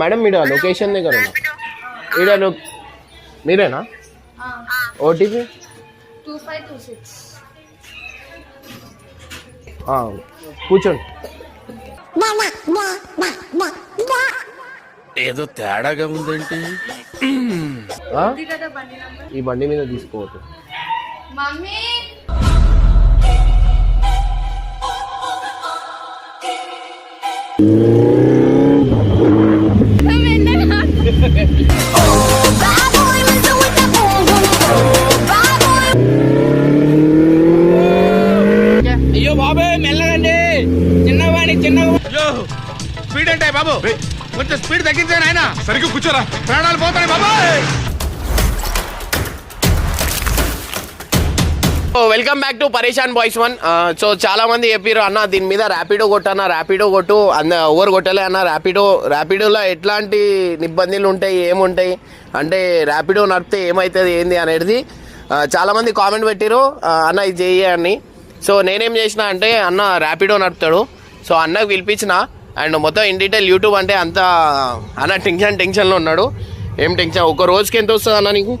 Madam మీరు location దగ్గర ఉన్నా ఈడ మీరేనా ఓటీపీ 2526 కూర్చోండి. ఏదో తేడాగా ఉందేంటి? ఈ బండి మీద తీసుకోవద్దు. మమ్మీ అయ్యో బాబాయ్ మెల్లగండి, చిన్నవాణి స్పీడ్ అంటే బాబు కొంచెం స్పీడ్ తగ్గించాను ఆయన. సరిగ్గా కూర్చోరా, ప్రాణాలు పోతాయి బాబాయ్. వెల్కమ్ బ్యాక్ టు పరేషాన్ బాయ్స్ 1. సో చాలా మంది చెప్పారు అన్న దీని మీద ర్యాపిడో కొట్టన్నా, ర్యాపిడో కొట్టు ఓవర్ కొట్టలే అన్న. ర్యాపిడోలో ఎట్లాంటి ఇబ్బందులు ఉంటాయి, ఏముంటాయి అంటే ర్యాపిడో నడిపితే ఏమవుతుంది ఏంది అనేది చాలామంది కామెంట్ పెట్టారు అన్న ఇది చెయ్యి అని. సో నేనేం చేసిన అంటే అన్న ర్యాపిడో నడుపుతాడు, సో అన్నకు పిలిపించిన అండ్ మొత్తం ఇన్ డీటెయిల్ యూట్యూబ్ అంటే అంతా అన్న టెన్షన్లో ఉన్నాడు. ఏం టెన్షన్, ఒక రోజుకి ఎంత వస్తుంది అన్న నీకు?